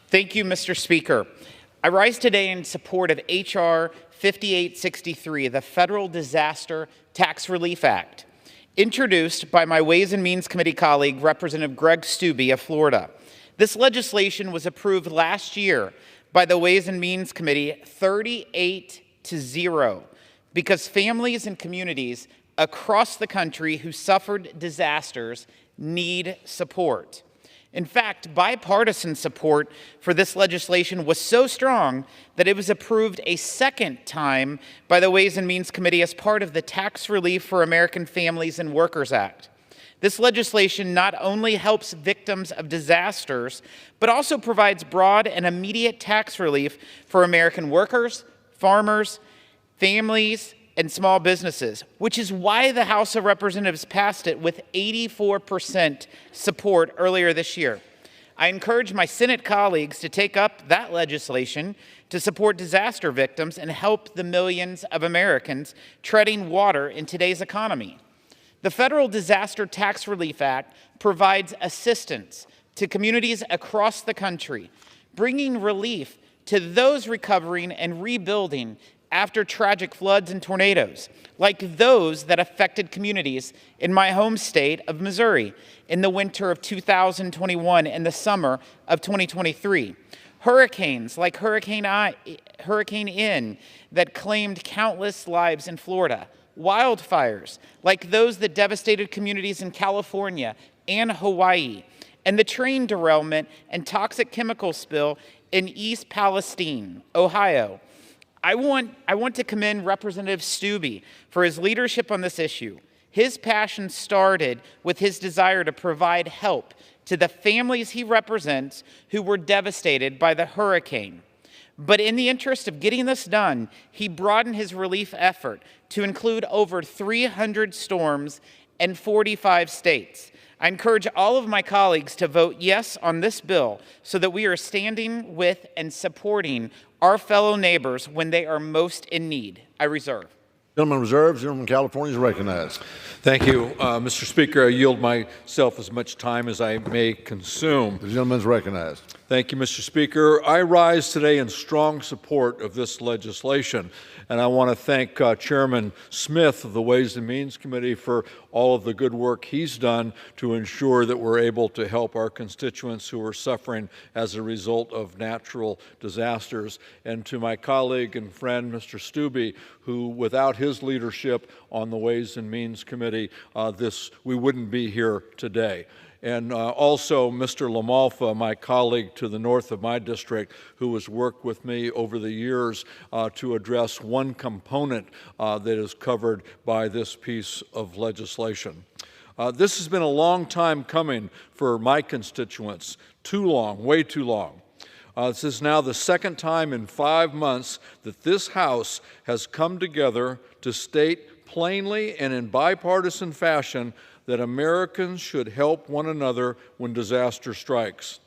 Thank you, Mr. Speaker. I rise today in support of H.R. 5863, the Federal Disaster Tax Relief Act, introduced by my Ways and Means Committee colleague, Representative Greg Steube of Florida. This legislation was approved last year by the Ways and Means Committee 38-0 because families and communities across the country who suffered disasters need support. In fact, bipartisan support for this legislation was so strong that it was approved a second time by the Ways and Means Committee as part of the Tax Relief for American Families and Workers Act. This legislation not only helps victims of disasters, but also provides broad and immediate tax relief for American workers, farmers, families, and small businesses, which is why the House of Representatives passed it with 84% support earlier this year. I encourage my Senate colleagues to take up that legislation to support disaster victims and help the millions of Americans treading water in today's economy. The Federal Disaster Tax Relief Act provides assistance to communities across the country, bringing relief to those recovering and rebuilding after tragic floods and tornadoes, like those that affected communities in my home state of Missouri in the winter of 2021 and the summer of 2023. Hurricanes like Hurricane Ian that claimed countless lives in Florida. Wildfires like those that devastated communities in California and Hawaii. And the train derailment and toxic chemical spill in East Palestine, Ohio. I want to commend Representative Steube for his leadership on this issue. His passion started with his desire to provide help to the families he represents who were devastated by the hurricane. But in the interest of getting this done, he broadened his relief effort to include over 300 storms in 45 states. I encourage all of my colleagues to vote yes on this bill so that we are standing with and supporting our fellow neighbors when they are most in need. I reserve. Gentleman reserves. Gentleman from California is recognized. Thank you, Mr. Speaker. I yield myself as much time as I may consume. The gentleman is recognized. Thank you, Mr. Speaker. I rise today in strong support of this legislation, and I want to thank Chairman Smith of the Ways and Means Committee for all of the good work he's done to ensure that we're able to help our constituents who are suffering as a result of natural disasters, and to my colleague and friend, Mr. Steube, who, without his leadership on the Ways and Means Committee, we wouldn't be here today. And also Mr. LaMalfa, my colleague to the north of my district, who has worked with me over the years to address one component that is covered by this piece of legislation. This has been a long time coming for my constituents, too long, way too long. This is now the second time in 5 months that this House has come together to state plainly and in bipartisan fashion that Americans should help one another when disaster strikes.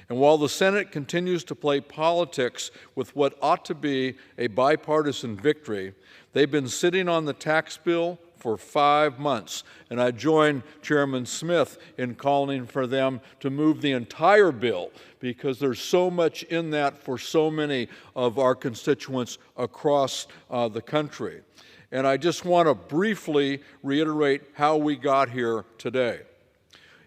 And while the Senate continues to play politics with what ought to be a bipartisan victory, they've been sitting on the tax bill for 5 months. And I join Chairman Smith in calling for them to move the entire bill because there's so much in that for so many of our constituents across the country. And I just want to briefly reiterate how we got here today.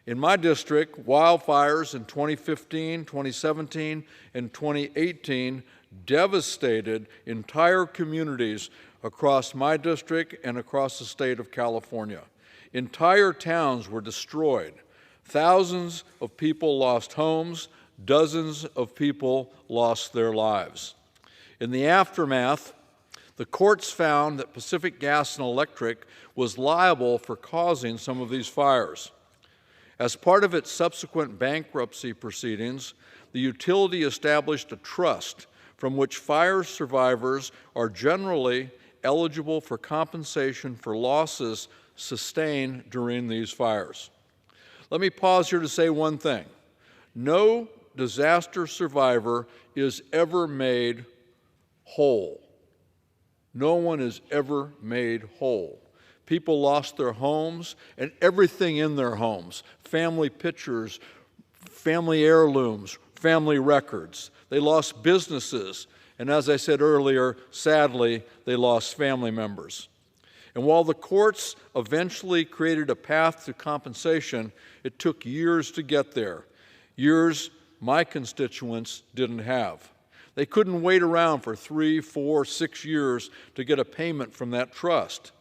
In my district, wildfires in 2015, 2017, and 2018 devastated entire communities across my district and across the state of California. Entire towns were destroyed. Thousands of people lost homes. Dozens of people lost their lives. In the aftermath, the courts found that Pacific Gas and Electric was liable for causing some of these fires. As part of its subsequent bankruptcy proceedings, the utility established a trust from which fire survivors are generally eligible for compensation for losses sustained during these fires. Let me pause here to say one thing. No disaster survivor is ever made whole. No one is ever made whole. People lost their homes and everything in their homes, family pictures, family heirlooms, family records. They lost businesses. And as I said earlier, sadly, they lost family members. And while the courts eventually created a path to compensation, it took years to get there. Years my constituents didn't have. They couldn't wait around for 3, 4, 6 years to get a payment from that trust.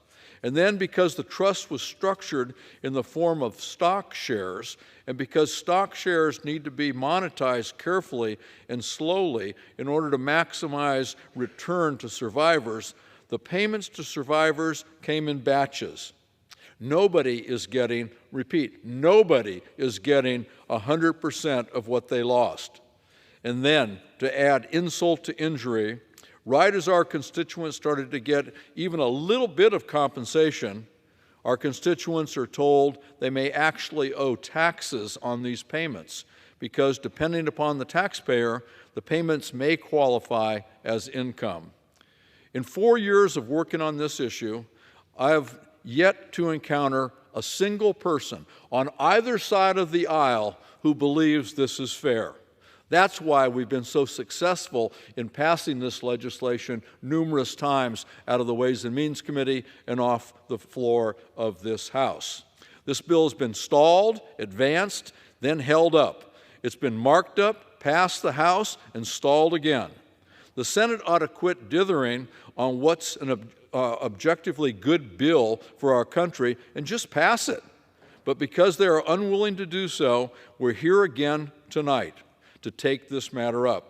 And then because the trust was structured in the form of stock shares, and because stock shares need to be monetized carefully and slowly in order to maximize return to survivors, the payments to survivors came in batches. Nobody is getting, nobody is getting 100% of what they lost. And then, to add insult to injury, right as our constituents started to get even a little bit of compensation, our constituents are told they may actually owe taxes on these payments because, depending upon the taxpayer, the payments may qualify as income. In 4 years of working on this issue, I have yet to encounter a single person on either side of the aisle who believes this is fair. That's why we've been so successful in passing this legislation numerous times out of the Ways and Means Committee and off the floor of this House. This bill has been stalled, advanced, then held up. It's been marked up, passed the House, and stalled again. The Senate ought to quit dithering on what's an objectively good bill for our country and just pass it. But because they are unwilling to do so, we're here again tonight to take this matter up.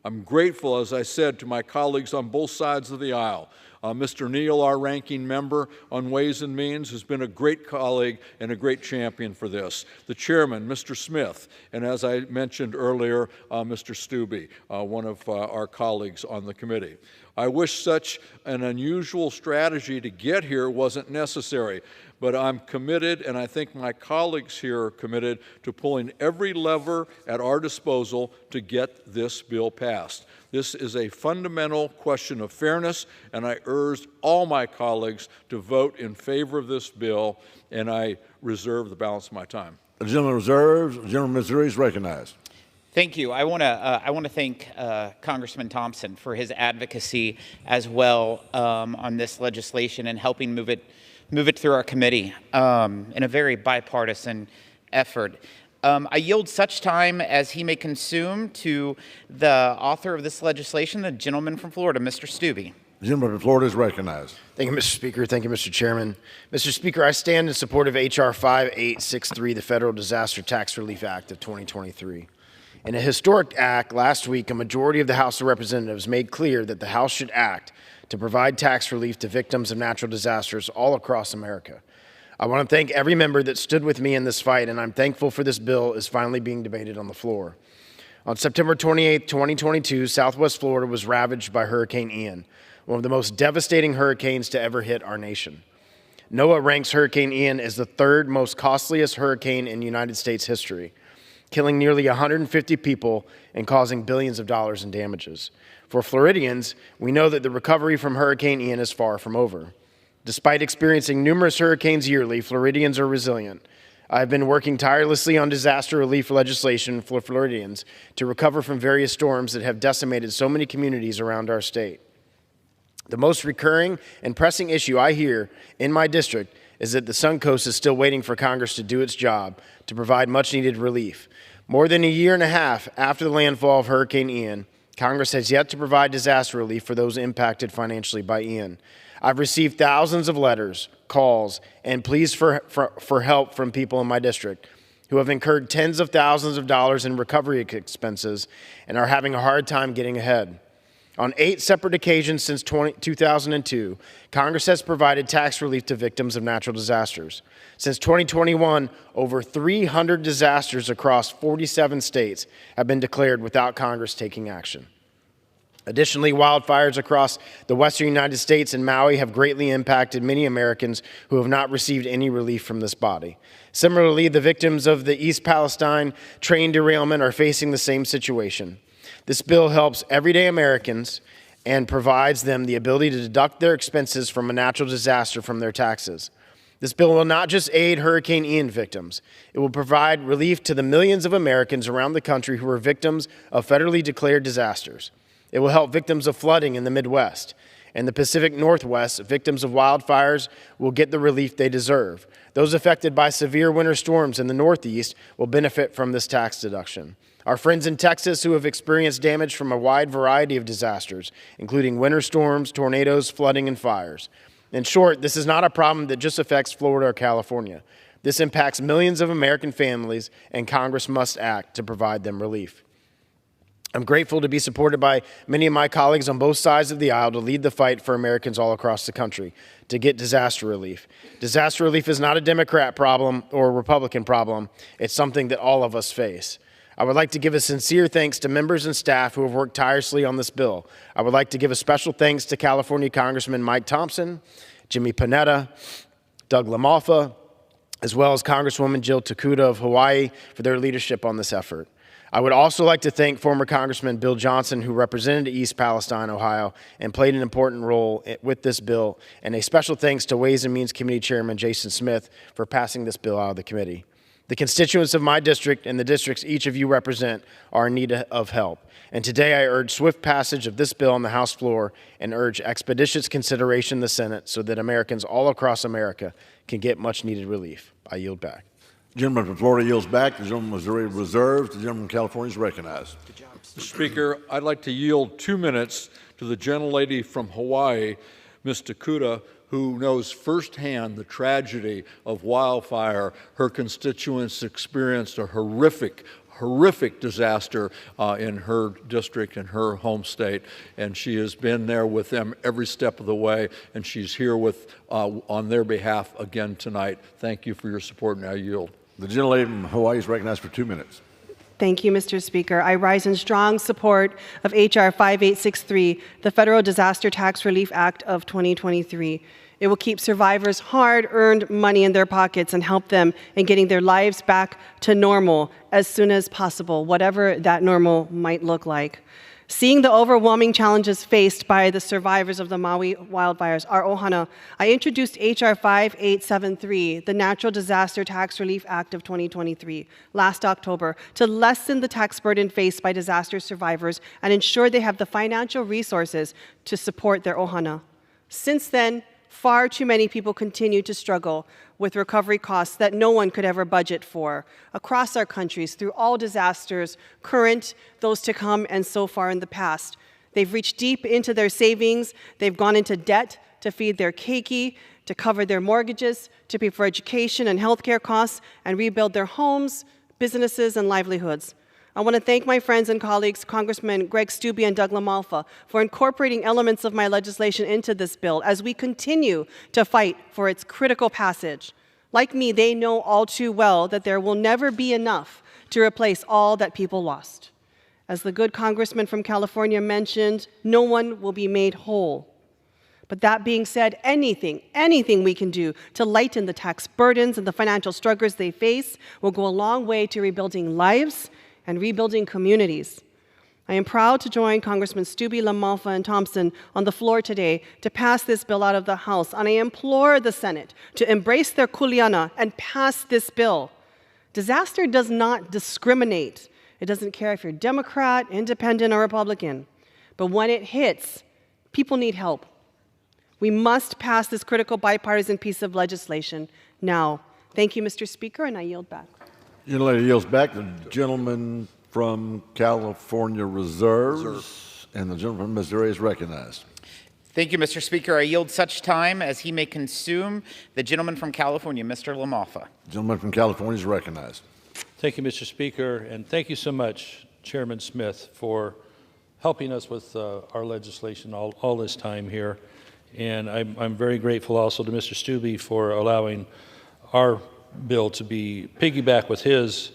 I'm grateful, as I said, to my colleagues on both sides of the aisle. Mr. Neal, our ranking member on Ways and Means, has been a great colleague and a great champion for this. The chairman, Mr. Smith, and as I mentioned earlier, Mr. Stubbe, one of our colleagues on the committee. I wish such an unusual strategy to get here wasn't necessary, but I'm committed, and I think my colleagues here are committed to pulling every lever at our disposal to get this bill passed. This is a fundamental question of fairness, and I urge all my colleagues to vote in favor of this bill, and I reserve the balance of my time. The gentleman reserves. The gentleman from Missouri is recognized. Thank you. I want to thank Congressman Thompson for his advocacy as well on this legislation and helping move it through our committee in a very bipartisan effort. I yield such time as he may consume to the author of this legislation, the gentleman from Florida, Mr. Stubbe. The gentleman from Florida is recognized. Thank you, Mr. Speaker. Thank you, Mr. Chairman. Mr. Speaker, I stand in support of H.R. 5863, the Federal Disaster Tax Relief Act of 2023. In a historic act last week, a majority of the House of Representatives made clear that the House should act to provide tax relief to victims of natural disasters all across America. I want to thank every member that stood with me in this fight, and I'm thankful for this bill is finally being debated on the floor. On September 28, 2022, Southwest Florida was ravaged by Hurricane Ian, one of the most devastating hurricanes to ever hit our nation. NOAA ranks Hurricane Ian as the third most costliest hurricane in United States history, killing nearly 150 people and causing billions of dollars in damages. For Floridians, we know that the recovery from Hurricane Ian is far from over. Despite experiencing numerous hurricanes yearly, Floridians are resilient. I've been working tirelessly on disaster relief legislation for Floridians to recover from various storms that have decimated so many communities around our state. The most recurring and pressing issue I hear in my district is that the Suncoast is still waiting for Congress to do its job to provide much-needed relief. More than a year and a half after the landfall of Hurricane Ian, Congress has yet to provide disaster relief for those impacted financially by Ian. I've received thousands of letters, calls, and pleas for help from people in my district who have incurred tens of thousands of dollars in recovery expenses and are having a hard time getting ahead. On 8 separate occasions since 2002, Congress has provided tax relief to victims of natural disasters. Since 2021, over 300 disasters across 47 states have been declared without Congress taking action. Additionally, wildfires across the western United States and Maui have greatly impacted many Americans who have not received any relief from this body. Similarly, the victims of the East Palestine train derailment are facing the same situation. This bill helps everyday Americans and provides them the ability to deduct their expenses from a natural disaster from their taxes. This bill will not just aid Hurricane Ian victims. It will provide relief to the millions of Americans around the country who are victims of federally declared disasters. It will help victims of flooding in the Midwest. And the Pacific Northwest, victims of wildfires will get the relief they deserve. Those affected by severe winter storms in the Northeast will benefit from this tax deduction. Our friends in Texas who have experienced damage from a wide variety of disasters, including winter storms, tornadoes, flooding, and fires. In short, this is not a problem that just affects Florida or California. This impacts millions of American families, and Congress must act to provide them relief. I'm grateful to be supported by many of my colleagues on both sides of the aisle to lead the fight for Americans all across the country to get disaster relief. Disaster relief is not a Democrat problem or a Republican problem. It's something that all of us face. I would like to give a sincere thanks to members and staff who have worked tirelessly on this bill. I would like to give a special thanks to California Congressman Mike Thompson, Jimmy Panetta, Doug LaMalfa, as well as Congresswoman Jill Takuda of Hawaii for their leadership on this effort. I would also like to thank former Congressman Bill Johnson, who represented East Palestine, Ohio, and played an important role with this bill, and a special thanks to Ways and Means Committee Chairman Jason Smith for passing this bill out of the committee. The constituents of my district and the districts each of you represent are in need of help. And today I urge swift passage of this bill on the House floor and urge expeditious consideration in the Senate so that Americans all across America can get much needed relief. I yield back. The gentleman from Florida yields back. The gentleman from Missouri reserves. The gentleman from California is recognized. Mr. Speaker, I'd like to yield 2 minutes to the gentlelady from Hawaii, Ms. Takuda, who knows firsthand the tragedy of wildfire. Her constituents experienced a horrific disaster in her district, in her home state, and she has been there with them every step of the way, and she's here on their behalf again tonight. Thank you for your support, and I yield. The gentlelady from Hawaii is recognized for 2 minutes. Thank you, Mr. Speaker. I rise in strong support of H.R. 5863, the Federal Disaster Tax Relief Act of 2023. It will keep survivors hard-earned money in their pockets and help them in getting their lives back to normal as soon as possible, whatever that normal might look like. Seeing the overwhelming challenges faced by the survivors of the Maui wildfires, our ohana, I introduced H.R. 5873, the Natural Disaster Tax Relief Act of 2023, last October, to lessen the tax burden faced by disaster survivors and ensure they have the financial resources to support their ohana. Since then, far too many people continue to struggle with recovery costs that no one could ever budget for across our countries through all disasters, current, those to come, and so far in the past. They've reached deep into their savings. They've gone into debt to feed their keiki, to cover their mortgages, to pay for education and healthcare costs, and rebuild their homes, businesses, and livelihoods. I want to thank my friends and colleagues, Congressman Greg Steube and Doug LaMalfa, for incorporating elements of my legislation into this bill as we continue to fight for its critical passage. Like me, they know all too well that there will never be enough to replace all that people lost. As the good congressman from California mentioned, no one will be made whole. But that being said, anything we can do to lighten the tax burdens and the financial struggles they face will go a long way to rebuilding lives and rebuilding communities. I am proud to join Congressman Steube, LaMalfa, and Thompson on the floor today to pass this bill out of the House, and I implore the Senate to embrace their kuleana and pass this bill. Disaster does not discriminate. It doesn't care if you're Democrat, Independent, or Republican. But when it hits, people need help. We must pass this critical bipartisan piece of legislation now. Thank you, Mr. Speaker, and I yield back. The gentlelady yields back. The gentleman from California reserves, and the gentleman from Missouri is recognized. Thank you, Mr. Speaker. I yield such time as he may consume. The gentleman from California, Mr. LaMalfa. The gentleman from California is recognized. Thank you, Mr. Speaker, and thank you so much, Chairman Smith, for helping us with our legislation all this time here. And I'm very grateful also to Mr. Steube for allowing our bill to be piggyback with his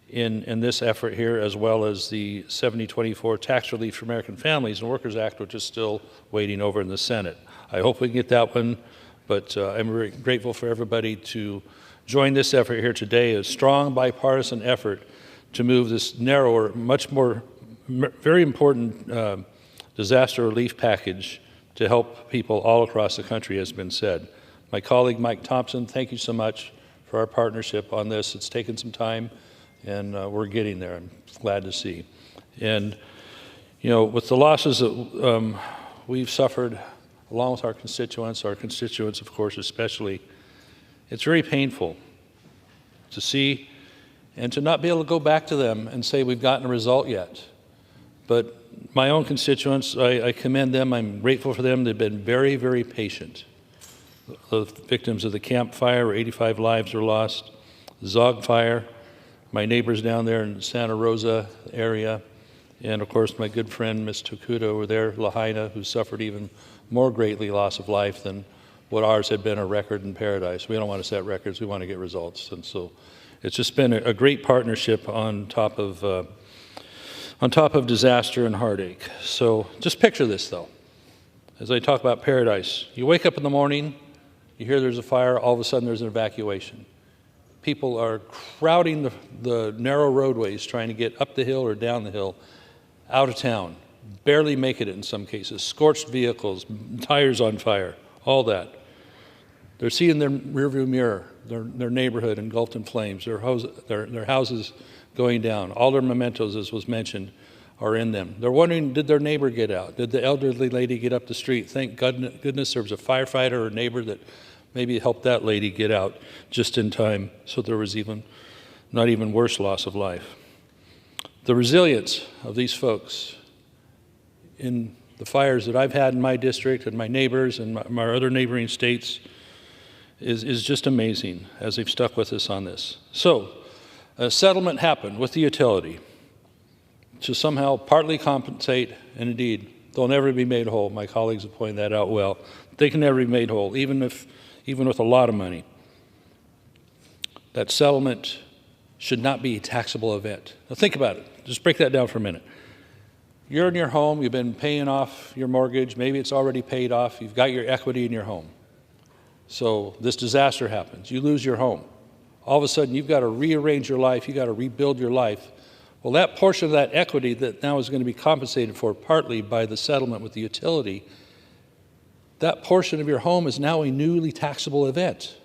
in this effort here, as well as the 7024 Tax Relief for American Families and Workers Act, which is still waiting over in the Senate. I hope we can get that one, but I'm very grateful for everybody to join this effort here today, a strong bipartisan effort to move this narrower, much more, very important disaster relief package to help people all across the country, has been said. My colleague Mike Thompson, thank you so much for our partnership on this. It's taken some time, and we're getting there. I'm glad to see. And, you know, with the losses that we've suffered, along with our constituents, of course, especially, it's very painful to see and to not be able to go back to them and say we've gotten a result yet. But my own constituents, I commend them. I'm grateful for them. They've been very, very patient. The victims of the Camp Fire, where 85 lives were lost, the Zog Fire, my neighbors down there in Santa Rosa area, and of course my good friend Ms. Tokuda over there, Lahaina, who suffered even more greatly loss of life than what ours had been a record in paradise. We don't want to set records, we want to get results. And so it's just been a great partnership on top of disaster and heartache. So just picture this though. As I talk about paradise, you wake up in the morning, you hear there's a fire, all of a sudden there's an evacuation. People are crowding the narrow roadways trying to get up the hill or down the hill, out of town, barely make it in some cases, scorched vehicles, tires on fire, all that. They're seeing their rearview mirror, their neighborhood engulfed in flames, their houses going down. All their mementos, as was mentioned, are in them. They're wondering, did their neighbor get out? Did the elderly lady get up the street? Thank goodness there was a firefighter or a neighbor that maybe helped that lady get out just in time, so there was not even worse loss of life. The resilience of these folks in the fires that I've had in my district and my neighbors and my other neighboring states is just amazing as they've stuck with us on this. So a settlement happened with the utility to somehow partly compensate, and indeed, they'll never be made whole. My colleagues have pointed that out well. They can never be made whole, even with a lot of money. That settlement should not be a taxable event. Now think about it. Just break that down for a minute. You're in your home, you've been paying off your mortgage, maybe it's already paid off, you've got your equity in your home. So this disaster happens, you lose your home. All of a sudden you've got to rearrange your life, you've got to rebuild your life. Well, that portion of that equity that now is going to be compensated for partly by the settlement with the utility, that portion of your home is now a newly taxable event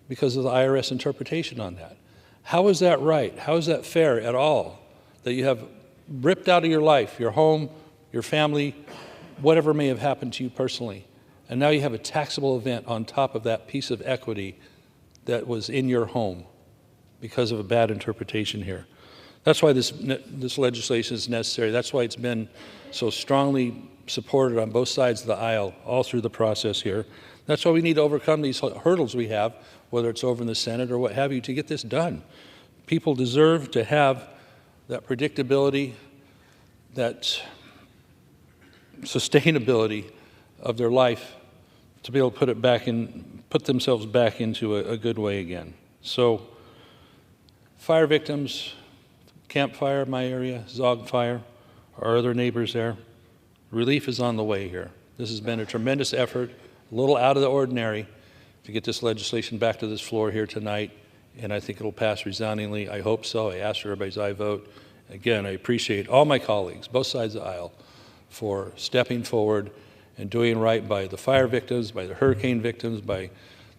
because of the IRS interpretation on that. How is that right? How is that fair at all? That you have ripped out of your life, your home, your family, whatever may have happened to you personally, and now you have a taxable event on top of that piece of equity that was in your home because of a bad interpretation here. That's why this legislation is necessary. That's why it's been so strongly supported on both sides of the aisle all through the process here. That's why we need to overcome these hurdles we have, whether it's over in the Senate or what have you, to get this done. People deserve to have that predictability, that sustainability of their life to be able to put themselves back into a good way again. So fire victims, Camp Fire, my area, Zog Fire, our other neighbors there, relief is on the way here. This has been a tremendous effort, a little out of the ordinary to get this legislation back to this floor here tonight, and I think it'll pass resoundingly. I hope so. I ask for everybody's aye vote. Again, I appreciate all my colleagues, both sides of the aisle, for stepping forward and doing right by the fire victims, by the hurricane victims, by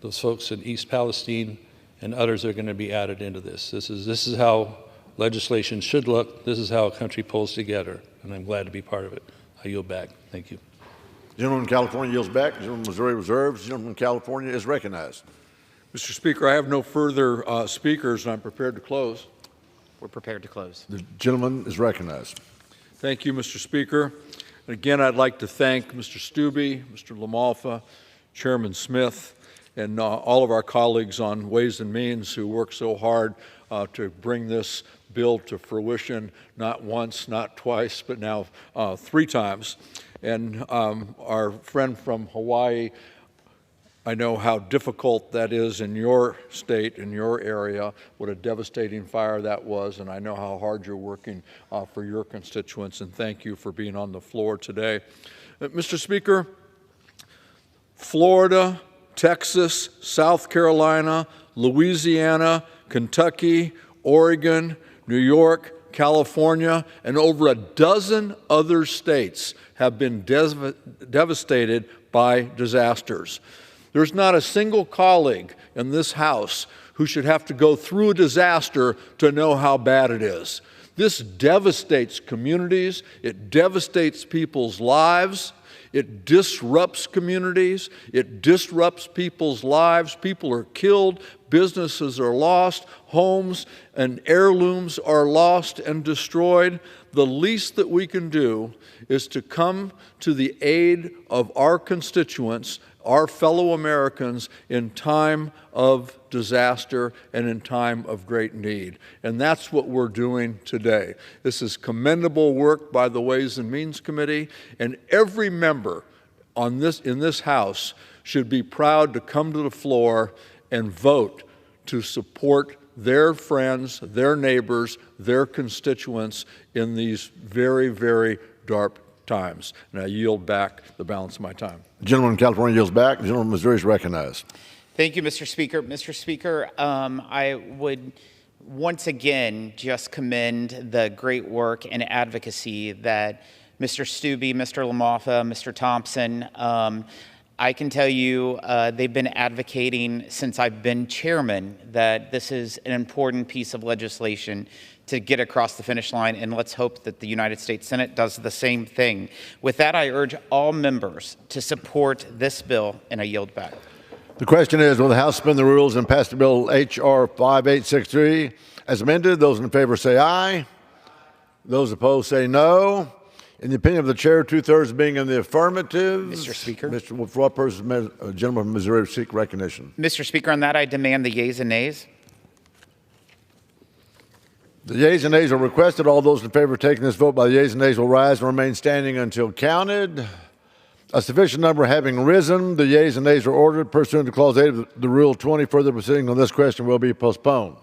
those folks in East Palestine, and others are going to be added into this. This is how legislation should look. This is how a country pulls together, and I'm glad to be part of it. I yield back. Thank you. Gentleman from California yields back. Gentleman from Missouri reserves. Gentleman from California is recognized. Mr. Speaker, I have no further speakers, and I'm prepared to close. We're prepared to close. The gentleman is recognized. Thank you, Mr. Speaker. And again, I'd like to thank Mr. Stubbe, Mr. LaMalfa, Chairman Smith, and all of our colleagues on Ways and Means who worked so hard to bring this bill to fruition, not once, not twice, but now 3 times. And our friend from Hawaii, I know how difficult that is in your state, in your area, what a devastating fire that was, and I know how hard you're working for your constituents, and thank you for being on the floor today. Mr. Speaker, Florida, Texas, South Carolina, Louisiana, Kentucky, Oregon, New York, California, and over a dozen other states have been devastated by disasters. There's not a single colleague in this House who should have to go through a disaster to know how bad it is. This devastates communities. It devastates people's lives. It disrupts communities. It disrupts people's lives. People are killed. Businesses are lost. Homes and heirlooms are lost and destroyed. The least that we can do is to come to the aid of our constituents, our fellow Americans, in time of disaster and in time of great need. And that's what we're doing today. This is commendable work by the Ways and Means Committee, and every member in this House should be proud to come to the floor and vote to support their friends, their neighbors, their constituents in these very, very dark times. And I yield back the balance of my time. The gentleman from California yields back. The gentleman from Missouri is recognized. Thank you, Mr. Speaker. Mr. Speaker, I would once again just commend the great work and advocacy that Mr. Stubbe, Mr. LaMoffa, Mr. Thompson, I can tell you they've been advocating since I've been chairman that this is an important piece of legislation to get across the finish line, and let's hope that the United States Senate does the same thing. With that, I urge all members to support this bill, and I yield back. The question is, will the House suspend the rules and pass the bill H.R. 5863 as amended? Those in favor say aye. Those opposed say no. In the opinion of the chair, 2/3 being in the affirmative. Mr. Speaker. Mr. For what purpose, gentleman from Missouri seek recognition? Mr. Speaker, on that, I demand the yeas and nays. The yeas and nays are requested. All those in favor of taking this vote by the yeas and nays will rise and remain standing until counted. A sufficient number having risen, the yeas and nays are ordered. Pursuant to Clause 8 of the Rule 20, further proceedings on this question will be postponed.